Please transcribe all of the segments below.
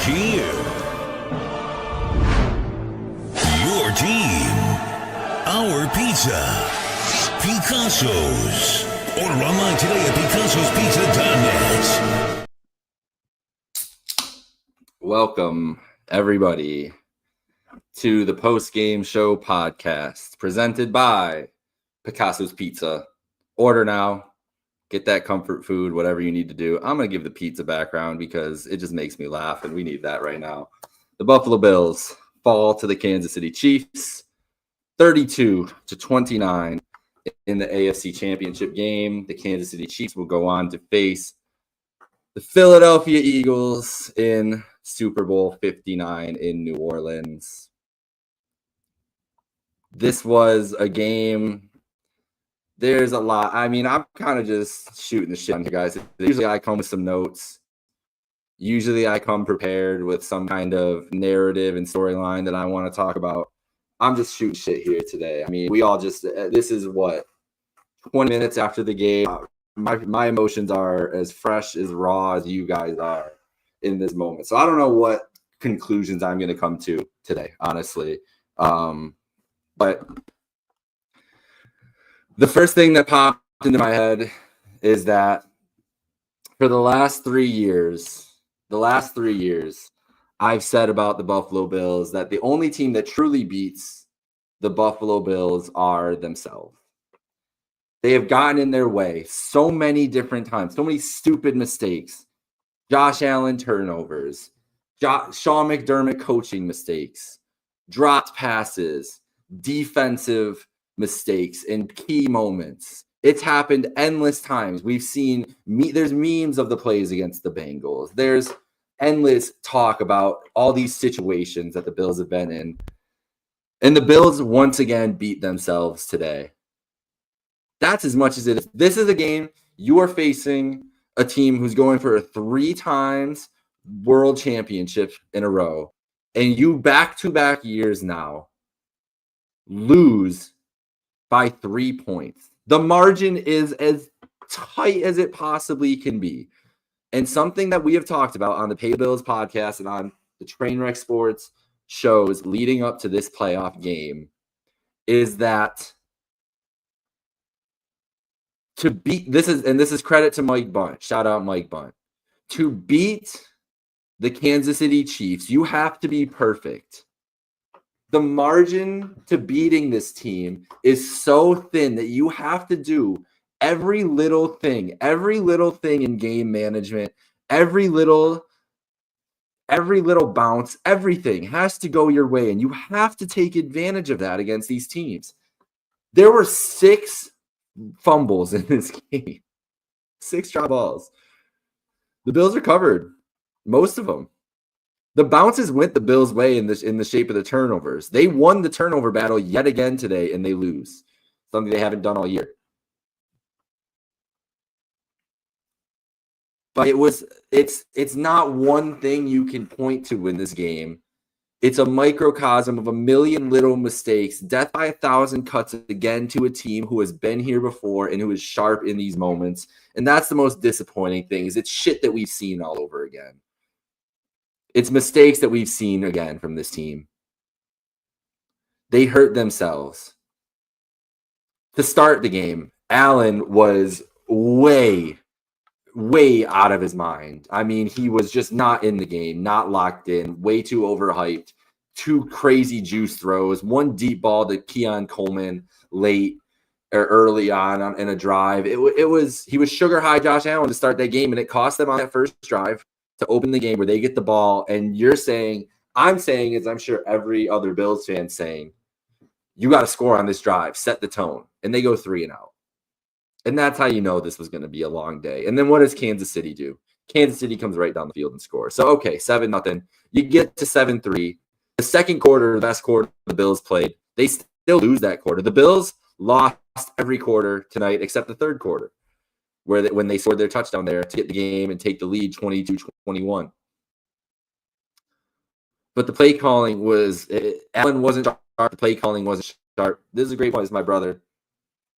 here. Your team, our pizza, Picasso's. Order online today at Picasso'sPizza.net. Welcome, everybody, to the Postgame Show podcast presented by Picasso's Pizza. Order now. Get that comfort food, whatever you need to do. I'm going to give the pizza background because it just makes me laugh, and we need that right now. The Buffalo Bills fall to the Kansas City Chiefs, 32-29 in the AFC Championship game. The Kansas City Chiefs will go on to face the Philadelphia Eagles in Super Bowl 59 in New Orleans. This was a game. There's a lot. I mean, I'm kind of just shooting the shit on you guys. Usually I come with some notes. Usually I come prepared with some kind of narrative and storyline that I want to talk about. I'm just shooting shit here today. I mean, we all just, this is what, 20 minutes after the game. My emotions are as fresh, as raw as you guys are in this moment. So I don't know what conclusions I'm going to come to today, honestly. But the first thing that popped into my head is that for the last 3 years, I've said about the Buffalo Bills that the only team that truly beats the Buffalo Bills are themselves. They have gotten in their way so many different times, so many stupid mistakes, Josh Allen turnovers, Sean McDermott coaching mistakes, dropped passes, defensive mistakes in key moments. It's happened endless times. We've seen there's memes of the plays against the Bengals. There's endless talk about all these situations that the Bills have been in. And the Bills once again beat themselves today. That's as much as it is. This is a game you are facing a team who's going for a 3 times world championship in a row. And you back-to-back years now lose by 3 points. The margin is as tight as it possibly can be. And something that we have talked about on the Pay Bills podcast and on the Trainwreck Sports shows leading up to this playoff game is that to beat this is credit to Mike Bunt. Shout out Mike Bunt. To beat the Kansas City Chiefs, you have to be perfect. The margin to beating this team is so thin that you have to do every little thing in game management, every little bounce, everything has to go your way, and you have to take advantage of that against these teams. There were 6 fumbles in this game, 6 drop balls. The Bills recovered most of them. The bounces went the Bills' way in the shape of the turnovers. They won the turnover battle yet again today, and they lose. Something they haven't done all year. But it's not one thing you can point to in this game. It's a microcosm of a million little mistakes. Death by 1,000 cuts again to a team who has been here before and who is sharp in these moments. And that's the most disappointing thing, is it's shit that we've seen all over again. It's mistakes that we've seen again from this team. They hurt themselves. To start the game, Allen was way out of his mind. I mean, he was just not in the game, not locked in, way too overhyped, 2 crazy juice throws, 1 deep ball to Keon Coleman late or early on in a drive. He was sugar high Josh Allen to start that game, and it cost them on that first drive to open the game where they get the ball. And I'm saying, as I'm sure every other Bills fan saying, you got to score on this drive, set the tone. And they go 3 and out. And that's how you know this was going to be a long day. And then what does Kansas City do? Kansas City comes right down the field and scores. So, okay, 7-0. You get to 7-3. The second quarter, the best quarter the Bills played, they still lose that quarter. The Bills lost every quarter tonight except the third quarter, when they scored their touchdown there to get the game and take the lead 22-21. But the play calling Allen wasn't sharp. The play calling wasn't sharp. This is a great point. It's my brother.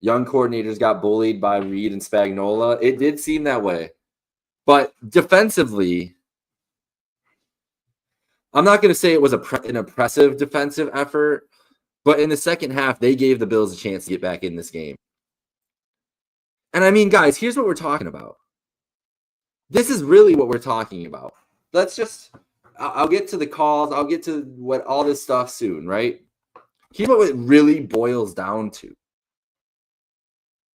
Young coordinators got bullied by Reed and Spagnuolo. It did seem that way. But defensively, I'm not going to say it was an impressive defensive effort, but in the second half, they gave the Bills a chance to get back in this game. And I mean, guys, here's what we're talking about. This is really what we're talking about. I'll get to the calls. I'll get to what all this stuff soon, right? Here's what it really boils down to.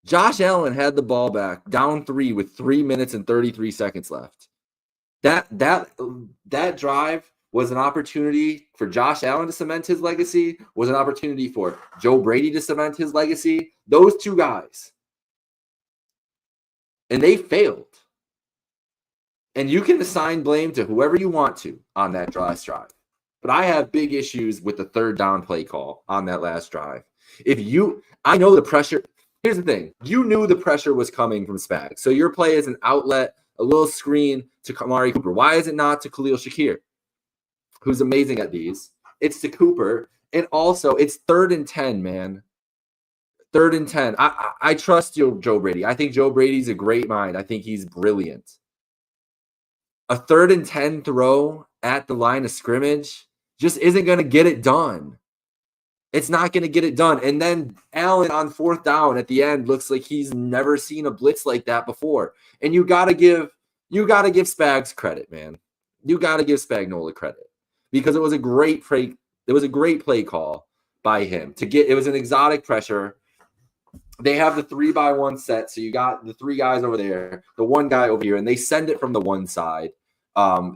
Josh Allen had the ball back, down 3 with 3 minutes and 33 seconds left. That drive was an opportunity for Josh Allen to cement his legacy, was an opportunity for Joe Brady to cement his legacy. Those two guys. And they failed. And you can assign blame to whoever you want to on that last drive. But I have big issues with the third down play call on that last drive. I know the pressure. Here's the thing. You knew the pressure was coming from Spags. So your play is an outlet, a little screen to Amari Cooper. Why is it not to Khalil Shakir, who's amazing at these? It's to Cooper. And also, it's 3rd and 10, man. 3rd and 10. I trust you, Joe Brady. I think Joe Brady's a great mind. I think he's brilliant. A 3rd and 10 throw at the line of scrimmage just isn't going to get it done. It's not going to get it done. And then Allen on 4th down at the end looks like he's never seen a blitz like that before. And you got to give Spags credit, man. You got to give Spagnuolo credit because it was a great play. It was a great play call by him it was an exotic pressure. They have the 3-by-1 set. So you got the 3 guys over there, the 1 guy over here, and they send it from the one side.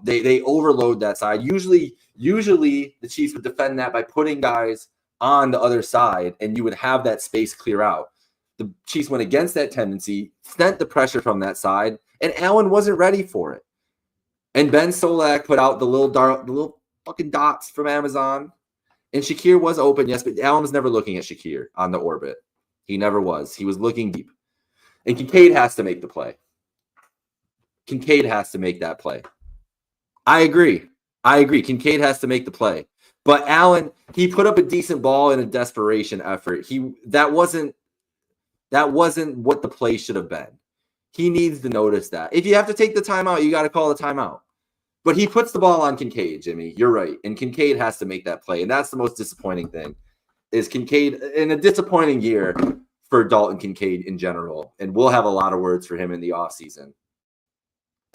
They overload that side. Usually the Chiefs would defend that by putting guys on the other side, and you would have that space clear out. The Chiefs went against that tendency, sent the pressure from that side, and Allen wasn't ready for it. And Ben Solak put out the little fucking dots from Amazon, and Shakir was open, yes, but Allen was never looking at Shakir on the orbit. He never was. He was looking deep. And Kincaid has to make the play. Kincaid has to make that play. I agree. Kincaid has to make the play. But Allen, he put up a decent ball in a desperation effort. That wasn't what the play should have been. He needs to notice that. If you have to take the timeout, you got to call the timeout. But he puts the ball on Kincaid, Jimmy. You're right. And Kincaid has to make that play. And that's the most disappointing thing. Is Kincaid in a disappointing year for Dalton Kincaid in general. And we'll have a lot of words for him in the offseason.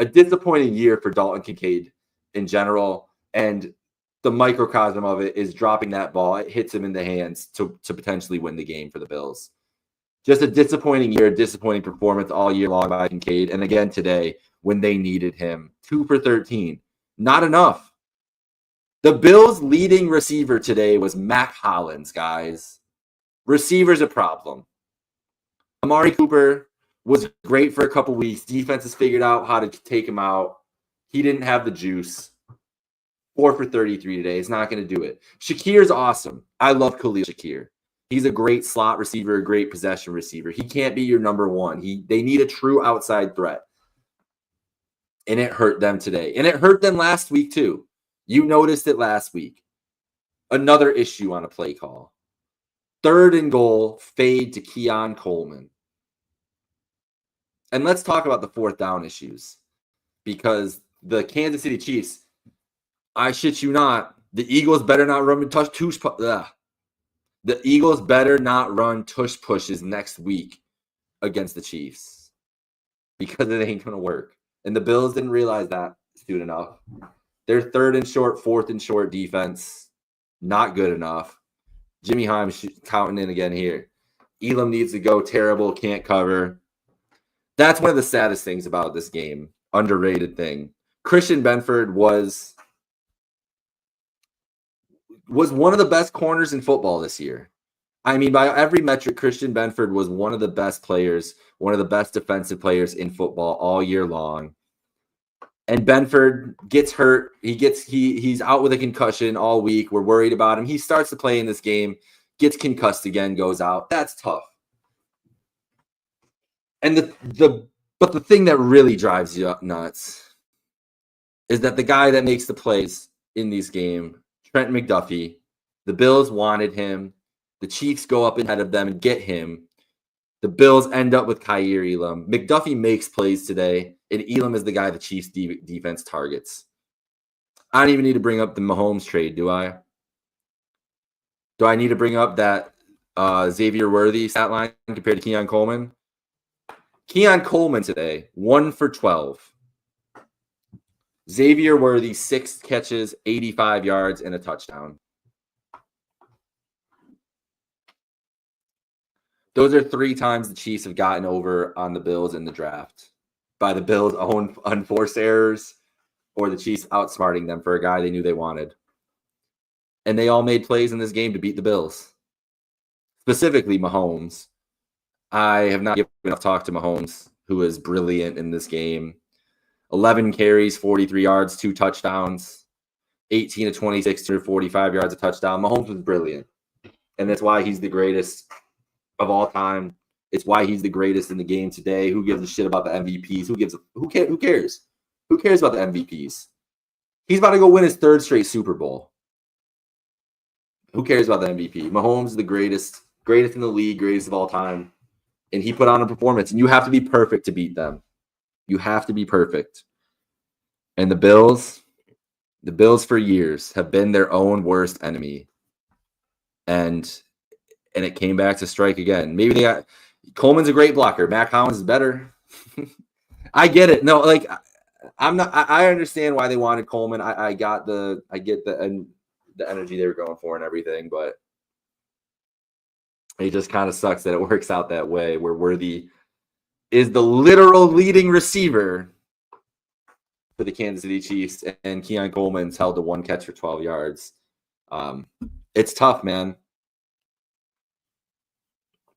A disappointing year for Dalton Kincaid in general. And the microcosm of it is dropping that ball. It hits him in the hands to potentially win the game for the Bills. Just a disappointing year, disappointing performance all year long by Kincaid. And again today, when they needed him. 2 for 13. Not enough. The Bills' leading receiver today was Mac Hollins, guys. Receiver's a problem. Amari Cooper was great for a couple weeks. Defense has figured out how to take him out. He didn't have the juice. 4 for 33 today. It's not going to do it. Shakir's awesome. I love Khalil Shakir. He's a great slot receiver, a great possession receiver. He can't be your number one. They need a true outside threat. And it hurt them today. And it hurt them last week too. You noticed it last week. Another issue on a play call. 3rd and goal, fade to Keon Coleman. And let's talk about the 4th down issues. Because the Kansas City Chiefs, I shit you not, the Eagles better not run the Eagles better not run tush pushes next week against the Chiefs. Because it ain't going to work. And the Bills didn't realize that soon enough. Their 3rd and short, 4th and short defense, not good enough. Jimmy Himes counting in again here. Elam needs to go terrible, can't cover. That's one of the saddest things about this game. Underrated thing. Christian Benford was one of the best corners in football this year. I mean, by every metric, Christian Benford was one of the best players, one of the best defensive players in football all year long. And Benford gets hurt. He's out with a concussion all week. We're worried about him. He starts to play in this game, gets concussed again, goes out. That's tough. And but the thing that really drives you nuts is that the guy that makes the plays in these games, Trent McDuffie, the Bills wanted him. The Chiefs go up ahead of them and get him. The Bills end up with Kaiir Elam. McDuffie makes plays today, and Elam is the guy the Chiefs defense targets. I don't even need to bring up the Mahomes trade, do I? Do I need to bring up that Xavier Worthy stat line compared to Keon Coleman? Keon Coleman today, 1 for 12. Xavier Worthy, 6 catches, 85 yards, and a touchdown. Those are 3 times the Chiefs have gotten over on the Bills in the draft by the Bills' own unforced errors or the Chiefs outsmarting them for a guy they knew they wanted. And they all made plays in this game to beat the Bills, specifically Mahomes. I have not given enough talk to Mahomes, who is brilliant in this game. 11 carries, 43 yards, 2 touchdowns, 18 to 26, 245 yards, a touchdown. Mahomes was brilliant, and that's why he's the greatest of all time. It's why he's the greatest in the game today. Who gives a shit about the MVPs? Who cares? Who cares about the MVPs? He's about to go win his 3rd straight Super Bowl. Who cares about the MVP? Mahomes is the greatest in the league, greatest of all time. And he put on a performance. And you have to be perfect to beat them. You have to be perfect. And the Bills for years have been their own worst enemy. And it came back to strike again. Maybe they got Coleman's a great blocker. Matt Collins is better. I get it. No, like I understand why they wanted Coleman. I get the energy they were going for and everything, but it just kind of sucks that it works out that way where Worthy is the literal leading receiver for the Kansas City Chiefs and Keon Coleman's held to 1 catch for 12 yards. It's tough, man.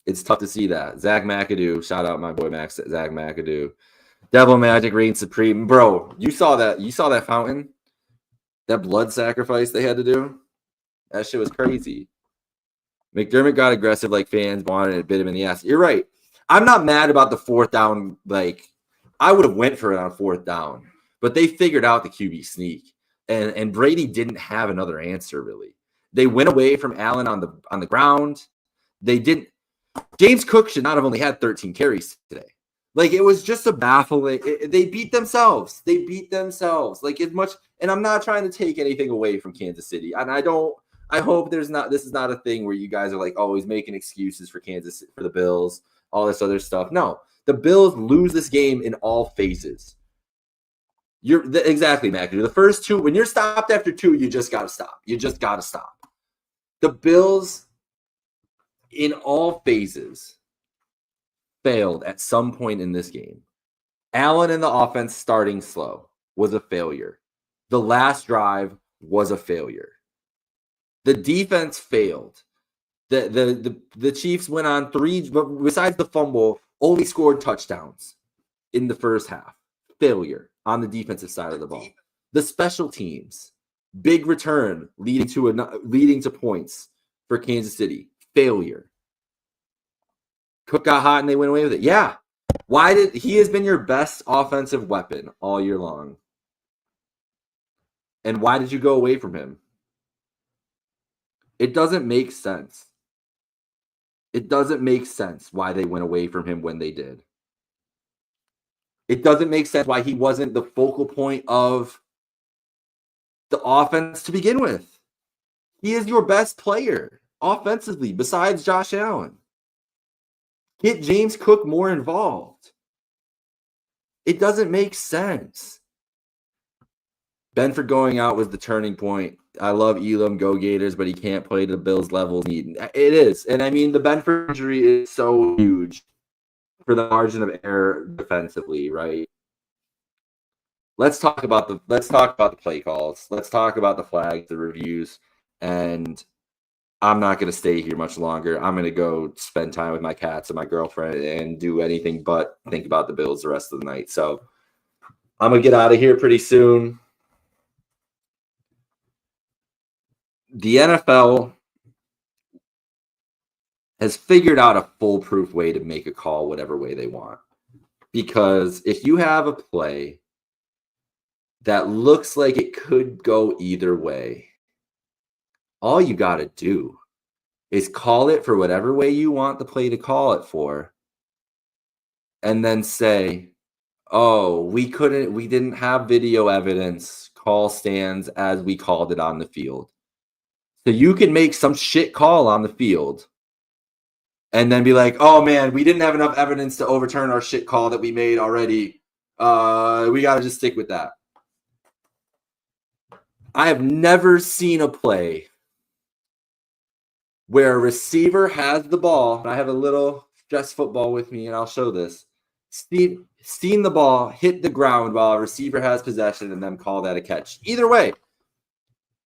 It's tough to see that. Zach McAdoo, shout out my boy Zach McAdoo. Devil Magic reigns supreme. Bro, you saw that fountain? That blood sacrifice they had to do? That shit was crazy. McDermott got aggressive like fans wanted and bit him in the ass. You're right. I'm not mad about the 4th down. Like, I would have went for it on 4th down. But they figured out the QB sneak. And Brady didn't have another answer, really. They went away from Allen on the ground. They didn't. James Cook should not have only had 13 carries today. Like, it was just a baffling. They beat themselves. Like, as much. And I'm not trying to take anything away from Kansas City. And I hope this is not a thing where you guys are like always making excuses for the Bills, all this other stuff. No, the Bills lose this game in all phases. Exactly, Mac. The first 2, when you're stopped after 2, you just got to stop. The Bills in all phases failed at some point in this game. Allen in the offense starting slow was a failure. The last drive was a failure. The defense failed. The Chiefs went on 3, but besides the fumble, only scored touchdowns in the first half. Failure on the defensive side of the ball. The special teams, big return leading to points for Kansas City. Failure. Cook got hot and they went away with it. Yeah. He has been your best offensive weapon all year long. And why did you go away from him? It doesn't make sense. It doesn't make sense why they went away from him when they did. It doesn't make sense why he wasn't the focal point of the offense to begin with. He is your best player offensively besides Josh Allen. Get James Cook more involved. It doesn't make sense. Benford going out was the turning point. I love Elam, go Gators, but he can't play to the Bills' level. It is. And I mean, the Benford injury is so huge for the margin of error defensively, right? Let's talk about the play calls. Let's talk about the flags, the reviews, and I'm not going to stay here much longer. I'm going to go spend time with my cats and my girlfriend and do anything but think about the Bills the rest of the night. So I'm going to get out of here pretty soon. The NFL has figured out a foolproof way to make a call whatever way they want. Because if you have a play that looks like it could go either way, all you got to do is call it for whatever way you want the play to call it for, and then say, oh, we didn't have video evidence call stands as we called it on the field. So you can make some shit call on the field and then be like, oh man, we didn't have enough evidence to overturn our shit call that we made already. We got to just stick with that. I have never seen a play where a receiver has the ball. And I have a little dress football with me, and I'll show this. Seen the ball hit the ground while a receiver has possession and then call that a catch. Either way.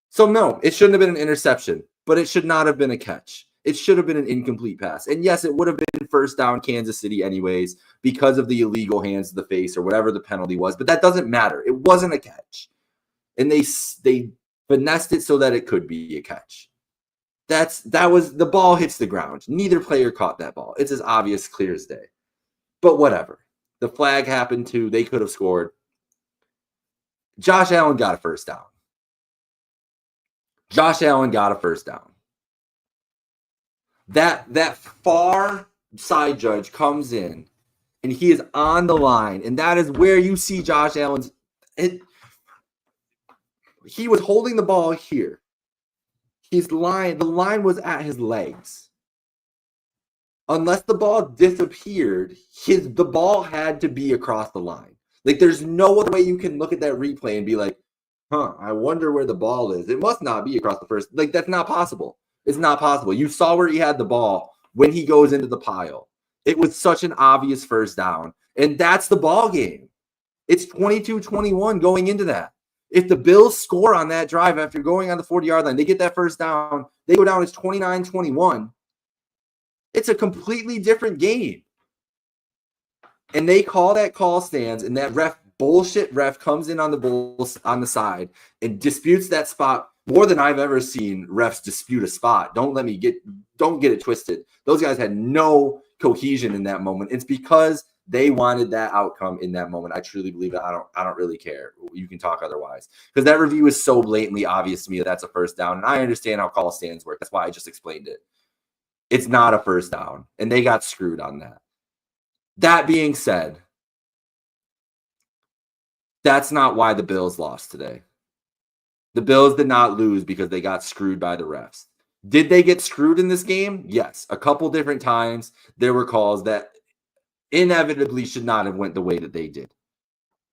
So no, it shouldn't have been an interception, but it should not have been a catch. It should have been an incomplete pass. And yes, it would have been first down Kansas City anyways because of the illegal hands to the face or whatever the penalty was. But that doesn't matter. It wasn't a catch. And they finessed it so that it could be a catch. That was the ball hits the ground. Neither player caught that ball. It's as obvious, clear as day. But whatever. The flag happened too. They could have scored. Josh Allen got a first down. That far side judge comes in, and he is on the line, and that is where you see Josh Allen's. He was holding the ball here. The line was at his legs. Unless the ball disappeared, the ball had to be across the line. Like, there's no other way you can look at that replay and be like, I wonder where the ball is. It must not be across the first. Like, that's not possible. It's not possible. You saw where he had the ball when he goes into the pile. It was such an obvious first down. And that's the ball game. It's 22-21 going into that. If the Bills score on that drive after going on the 40-yard line, they get that first down, they go down, it's 29-21. It's a completely different game. And they call that call stands, and that bullshit ref comes in on the side and disputes that spot more than I've ever seen refs dispute a spot. Don't get it twisted. Those guys had no cohesion in that moment. It's because they wanted that outcome in that moment. I truly believe it. I don't really care. You can talk otherwise. Because that review is so blatantly obvious to me that that's a first down. And I understand how call stands work. That's why I just explained it. It's not a first down. And they got screwed on that. That being said, that's not why the Bills lost today. The Bills did not lose because they got screwed by the refs. Did they get screwed in this game? Yes. A couple different times there were calls that inevitably should not have went the way that they did.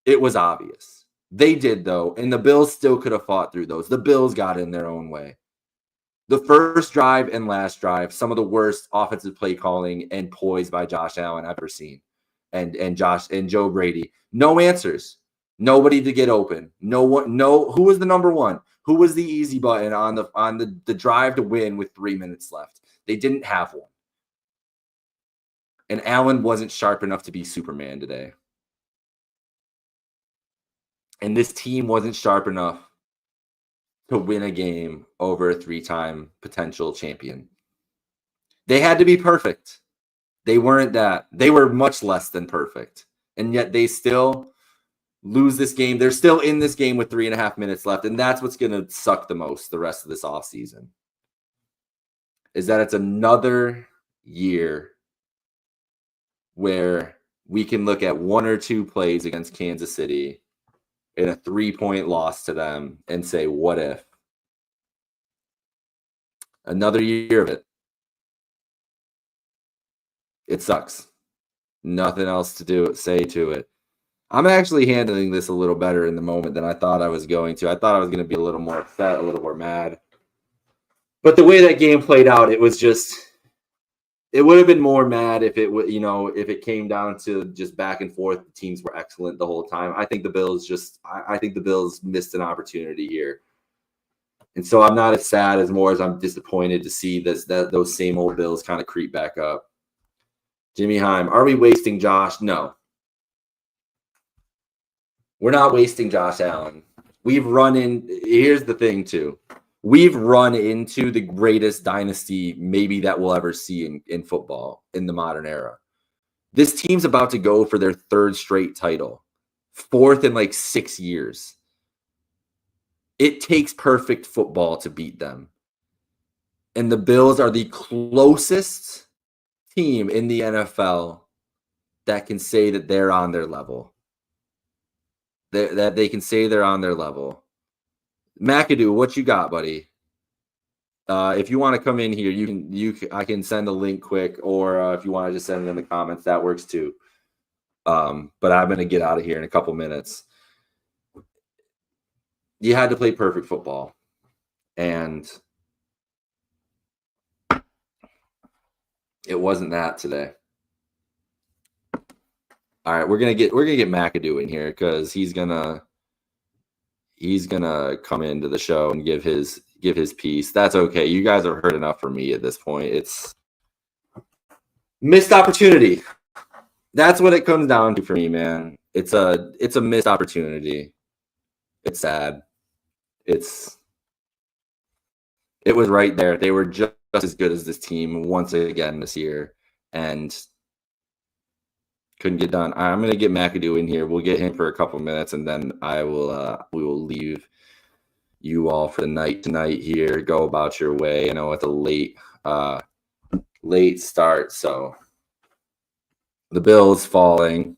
It was obvious. They did, though, and the Bills still could have fought through those. The Bills got in their own way. The first drive and last drive, some of the worst offensive play calling and poise by Josh Allen I've ever seen. And Joe Brady. No answers. Nobody to get open. No one. No. Who was the number one? Who was the easy button on the drive to win with 3 minutes left? They didn't have one. And Allen wasn't sharp enough to be Superman today. And this team wasn't sharp enough to win a game over a 3-time potential champion. They had to be perfect. They weren't that. They were much less than perfect. And yet they still lose this game. They're still in this game with 3.5 minutes left. And that's what's going to suck the most the rest of this offseason. Is that it's another year where we can look at 1 or 2 plays against Kansas City in a 3-point loss to them and say, what if? Another year of it. It sucks. Nothing else to say to it. I'm actually handling this a little better in the moment than I thought I was going to. I thought I was going to be a little more upset, a little more mad. But the way that game played out, it was just, it would have been more mad if it came down to just back and forth. The teams were excellent the whole time. I think the Bills missed an opportunity here. And so I'm not as sad as I'm disappointed to see those same old Bills kind of creep back up. Jimmy Heim, are we wasting Josh? No. We're not wasting Josh Allen. Here's the thing, too. We've run into the greatest dynasty maybe that we'll ever see in football in the modern era. This team's about to go for their 3rd straight title, 4th in like 6 years. It takes perfect football to beat them. And the Bills are the closest team in the NFL that can say that they're on their level. That they can say they're on their level. McAdoo, what you got, buddy? If you want to come in here, I can send a link quick, or if you want to just send it in the comments, that works too. But I'm gonna get out of here in a couple minutes. You had to play perfect football, and it wasn't that today. All right, we're gonna get McAdoo in here because he's gonna come into the show and give his piece. That's okay. You guys have heard enough from me at this point. It's missed opportunity. That's what it comes down to for me, man. It's a missed opportunity. It's sad. It was right there. They were just as good as this team once again this year, and couldn't get done. I'm gonna get McAdoo in here. We'll get him for a couple minutes, and then we will leave you all for the night tonight here. Go about your way. I know it's a late start, so the Bills falling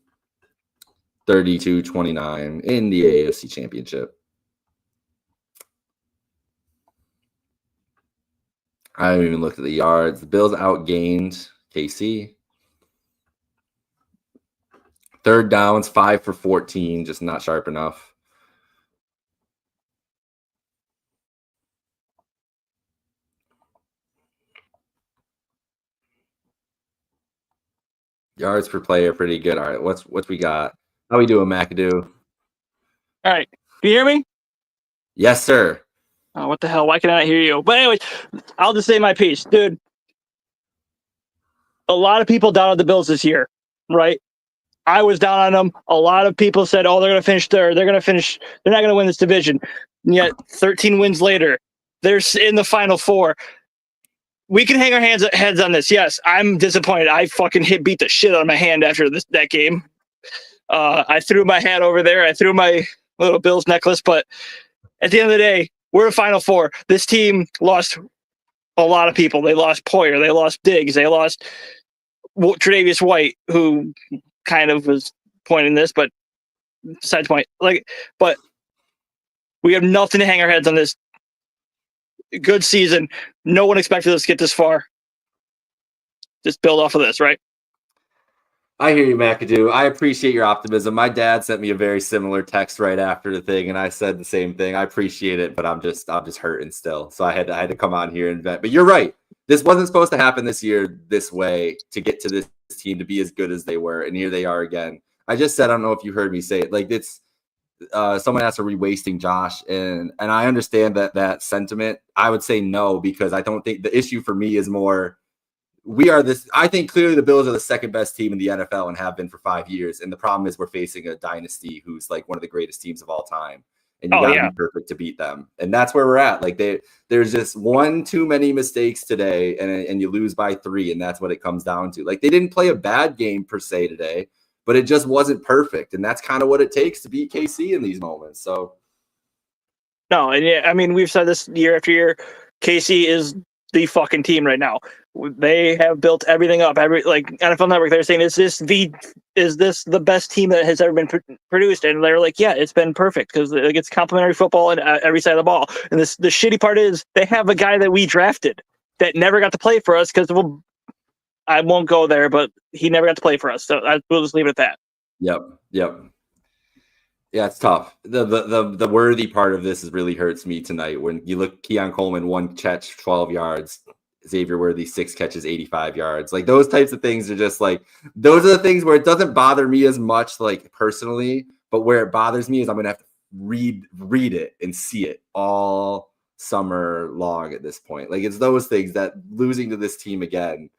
32-29 in the AFC Championship. I haven't even looked at the yards. The Bills outgained KC. Third downs, 5 for 14, just not sharp enough. Yards per play are pretty good. All right, what's we got? How we doing, McAdoo? All right. Can you hear me? Yes, sir. Oh, what the hell? Why can I not hear you? But anyway, I'll just say my piece. Dude, a lot of people doubted the Bills this year, right? I was down on them. A lot of people said, oh, they're going to finish third. They're not going to win this division. And yet 13 wins later, they're in the Final Four. We can hang our heads on this. Yes, I'm disappointed. I fucking beat the shit out of my hand after that game. I threw my hat over there. I threw my little Bills necklace. But at the end of the day, we're a Final Four. This team lost a lot of people. They lost Poyer. They lost Diggs. They lost Tre'Davious White, who kind of was pointing this, but besides point. But we have nothing to hang our heads on this. Good season. No one expected us to get this far. Just build off of this, right? I hear you, McAdoo. I appreciate your optimism. My dad sent me a very similar text right after the thing, and I said the same thing. I appreciate it, but I'm just hurting still. So I had to come on here and vent. But you're right. This wasn't supposed to happen this year this way to get to this team to be as good as they were, and here they are again. I just said, I don't know if you heard me say it. Like it's someone asked, are we wasting Josh? And I understand that sentiment. I would say no, because I don't think the issue for me is more. I think clearly the Bills are the second best team in the NFL and have been for 5 years. And the problem is we're facing a dynasty who's like one of the greatest teams of all time. And you gotta be perfect to beat them. And that's where we're at. Like there's just one too many mistakes today, and you lose by 3. And that's what it comes down to. Like they didn't play a bad game per se today, but it just wasn't perfect. And that's kind of what it takes to beat KC in these moments. So no, and yeah, I mean, we've said this year after year. KC is the fucking team right now. They have built everything up. Like NFL Network, they're saying, is this the best team that has ever been produced? And they're like, yeah, it's been perfect because it's complimentary football on every side of the ball. And the shitty part is they have a guy that we drafted that never got to play for us because I won't go there, but he never got to play for us. So we'll just leave it at that. Yep. Yeah, it's tough. The worthy part of this really hurts me tonight. When you look, Keon Coleman, 1 catch, 12 yards. Xavier Worthy, 6 catches, 85 yards. Like those types of things are just like, those are the things where it doesn't bother me as much, like personally, but where it bothers me is I'm going to have to read it and see it all summer long at this point. Like it's those things that losing to this team again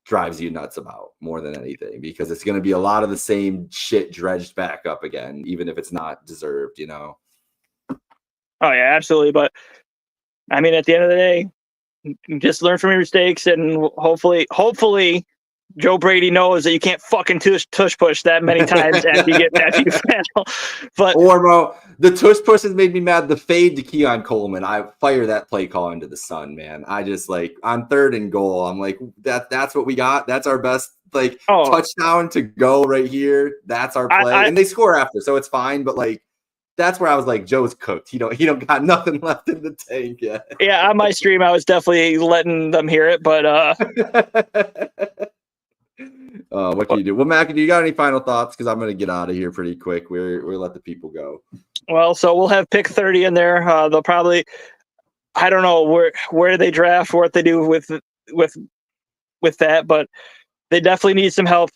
drives you nuts about more than anything, because it's going to be a lot of the same shit dredged back up again, even if it's not deserved, you know? Oh yeah, absolutely. But I mean, at the end of the day, just learn from your mistakes, and hopefully Joe Brady knows that you can't fucking tush push that many times after you fail. But bro, the tush push has made me mad. The fade to Keon Coleman, I fire that play call into the sun, man. I just like on 3rd and goal, I'm like, that's what we got. That's our best touchdown to go right here. That's our play, and they score after, so it's fine. But like, that's where I was like, Joe's cooked. He don't got nothing left in the tank yet. Yeah, on my stream, I was definitely letting them hear it, but what can you do? Well, Mac, do you got any final thoughts? Because I'm going to get out of here pretty quick. We're let the people go. well, so we'll have pick 30 in there. They'll probably, I don't know where they draft, what they do with that, but they definitely need some help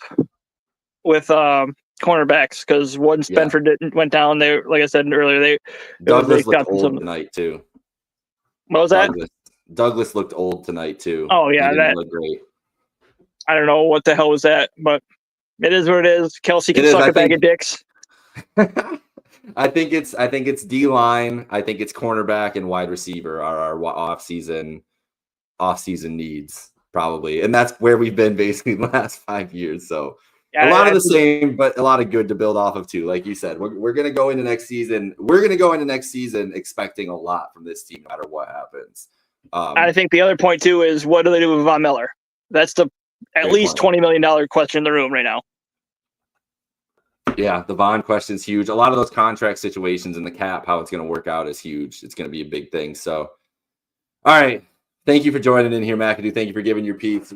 with cornerbacks because once Benford went down, they, like I said earlier, Douglas looked old tonight too. What was that? Douglas looked old tonight too. Oh yeah, he didn't look great. I don't know what the hell was that, but it is what it is. Kelsey can suck a bag of dicks. I think it's D-line. I think it's cornerback and wide receiver are our off-season needs probably, and that's where we've been basically the last 5 years. So a lot of the same, but a lot of good to build off of too. Like you said, we're gonna go into next season. We're gonna go into next season expecting a lot from this team, no matter what happens. I think the other point too is what do they do with Von Miller? That's the at least $20 million question in the room right now. Yeah, the Von question is huge. A lot of those contract situations and the cap, how it's going to work out is huge. It's going to be a big thing. So, all right. Thank you for joining in here, McAdoo. Thank you for giving your piece.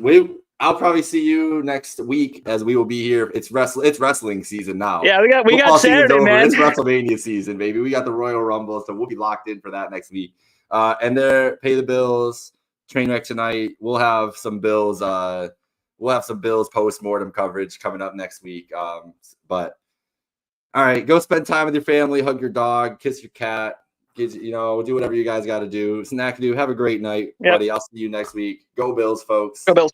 I'll probably see you next week as we will be here. It's wrestling season now. Yeah, we got Saturday, man. It's WrestleMania season, baby. We got the Royal Rumble, so we'll be locked in for that next week. And there, pay the bills. Trainwreck tonight. We'll have some bills. Post-mortem coverage coming up next week. But all right, go spend time with your family, hug your dog, kiss your cat, do whatever you guys got to do. Snack do. Have a great night, buddy. I'll see you next week. Go Bills, folks. Go Bills.